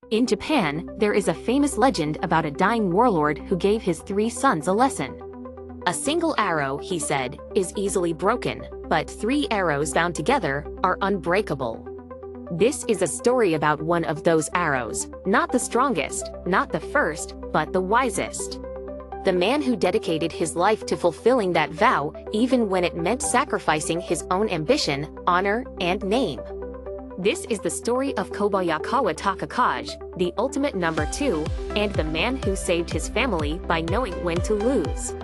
In Japan, there is a famous legend about a dying warlord who gave his 3 sons a lesson. A single arrow, he said, is easily broken, but 3 arrows bound together are unbreakable. This is a story about one of those arrows, not the strongest, not the first, but the wisest. The man who dedicated his life to fulfilling that vow, even when it meant sacrificing his own ambition, honor, and name. This is the story of Kobayakawa Takakage, the ultimate number 2, and the man who saved his family by knowing when to lose.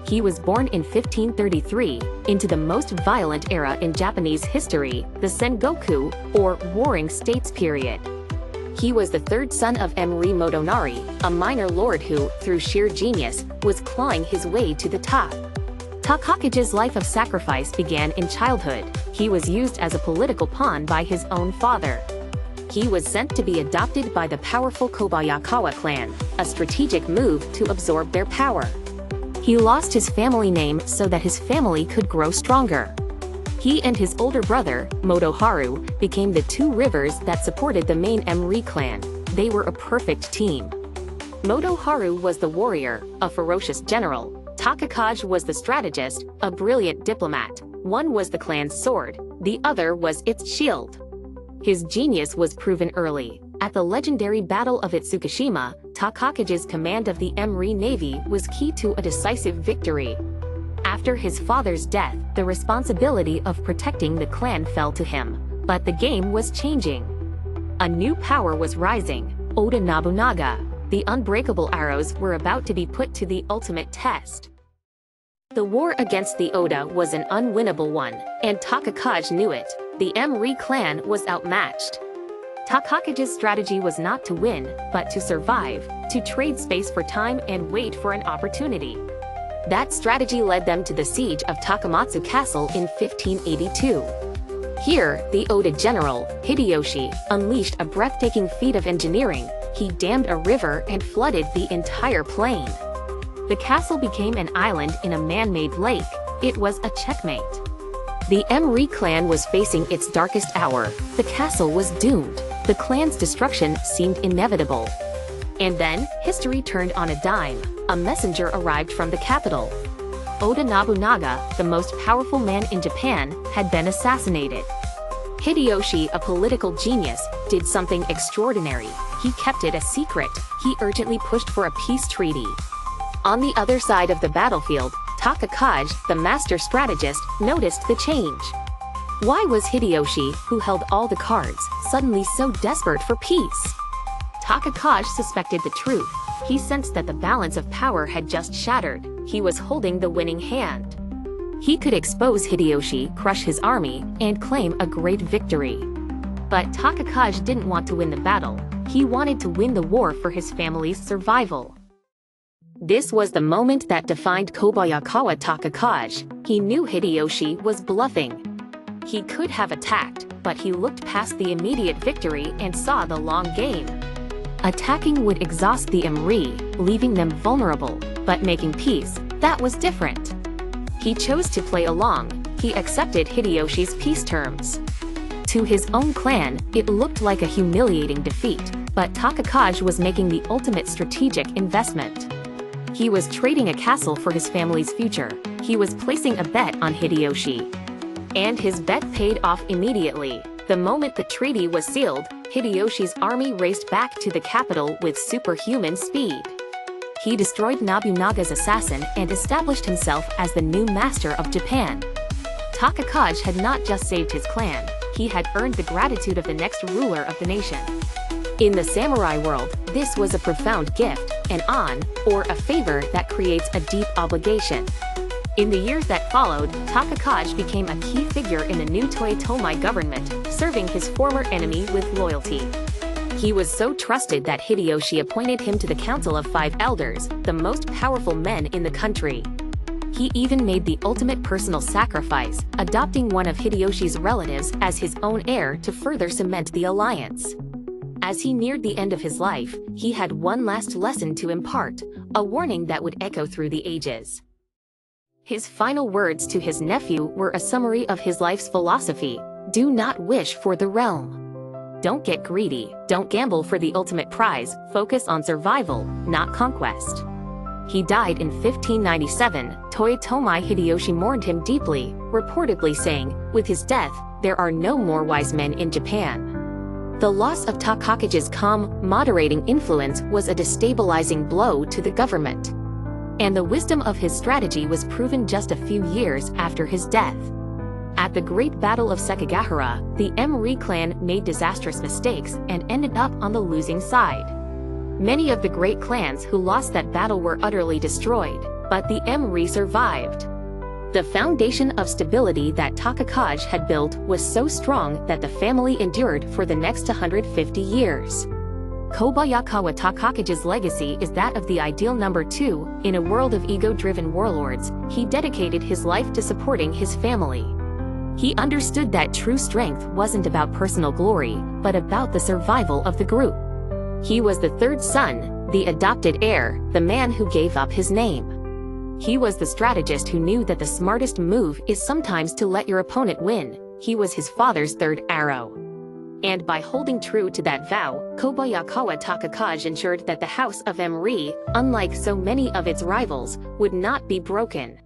He was born in 1533, into the most violent era in Japanese history, the Sengoku, or Warring States period. He was the 3rd son of Mōri Motonari, a minor lord who, through sheer genius, was clawing his way to the top. Takakage's life of sacrifice began in childhood. He was used as a political pawn by his own father. He was sent to be adopted by the powerful Kobayakawa clan, a strategic move to absorb their power. He lost his family name so that his family could grow stronger. He and his older brother, Motoharu, became the 2 rivers that supported the main Mōri clan. They were a perfect team. Motoharu was the warrior, a ferocious general. Takakage was the strategist, a brilliant diplomat. One was the clan's sword, the other was its shield. His genius was proven early. At the legendary Battle of Tsukushima, Takakage's command of the Mōri navy was key to a decisive victory. After his father's death, the responsibility of protecting the clan fell to him. But the game was changing. A new power was rising, Oda Nobunaga. The unbreakable arrows were about to be put to the ultimate test. The war against the Oda was an unwinnable one, and Takakage knew it. The Mōri clan was outmatched. Takakage's strategy was not to win, but to survive, to trade space for time and wait for an opportunity. That strategy led them to the Siege of Takamatsu Castle in 1582. Here, the Oda general, Hideyoshi, unleashed a breathtaking feat of engineering. He dammed a river and flooded the entire plain. The castle became an island in a man-made lake. It was a checkmate. The Mōri clan was facing its darkest hour. The castle was doomed. The clan's destruction seemed inevitable. And then, history turned on a dime. A messenger arrived from the capital. Oda Nobunaga, the most powerful man in Japan, had been assassinated. Hideyoshi, a political genius, did something extraordinary. He kept it a secret. He urgently pushed for a peace treaty. On the other side of the battlefield, Takakage, the master strategist, noticed the change. Why was Hideyoshi, who held all the cards, suddenly so desperate for peace? Takakage suspected the truth. He sensed that the balance of power had just shattered. He was holding the winning hand. He could expose Hideyoshi, crush his army, and claim a great victory. But Takakage didn't want to win the battle. He wanted to win the war for his family's survival. This was the moment that defined Kobayakawa Takakage. He knew Hideyoshi was bluffing. He could have attacked, but he looked past the immediate victory and saw the long game. Attacking would exhaust the Mōri, leaving them vulnerable, but making peace, that was different. He chose to play along. He accepted Hideyoshi's peace terms. To his own clan, it looked like a humiliating defeat, but Takakage was making the ultimate strategic investment. He was trading a castle for his family's future. He was placing a bet on Hideyoshi. And his bet paid off immediately. The moment the treaty was sealed, Hideyoshi's army raced back to the capital with superhuman speed. He destroyed Nobunaga's assassin and established himself as the new master of Japan. Takakage had not just saved his clan, he had earned the gratitude of the next ruler of the nation. In the samurai world, this was a profound gift, an on, or a favor that creates a deep obligation. In the years that followed, Takakage became a key figure in the new Toyotomi government, serving his former enemy with loyalty. He was so trusted that Hideyoshi appointed him to the Council of 5 Elders, the most powerful men in the country. He even made the ultimate personal sacrifice, adopting one of Hideyoshi's relatives as his own heir to further cement the alliance. As he neared the end of his life, he had one last lesson to impart, a warning that would echo through the ages. His final words to his nephew were a summary of his life's philosophy: do not wish for the realm. Don't get greedy, don't gamble for the ultimate prize, focus on survival, not conquest. He died in 1597. Toyotomi Hideyoshi mourned him deeply, reportedly saying, "With his death, there are no more wise men in Japan." The loss of Takakage's calm, moderating influence was a destabilizing blow to the government. And the wisdom of his strategy was proven just a few years after his death. At the Great Battle of Sekigahara, the Mōri clan made disastrous mistakes and ended up on the losing side. Many of the great clans who lost that battle were utterly destroyed, but the Mōri survived. The foundation of stability that Takakage had built was so strong that the family endured for the next 150 years. Kobayakawa Takakage's legacy is that of the ideal number 2. In a world of ego-driven warlords, he dedicated his life to supporting his family. He understood that true strength wasn't about personal glory, but about the survival of the group. He was the third son, the adopted heir, the man who gave up his name. He was the strategist who knew that the smartest move is sometimes to let your opponent win. He was his father's third arrow. And by holding true to that vow, Kobayakawa Takakage ensured that the House of Mōri, unlike so many of its rivals, would not be broken.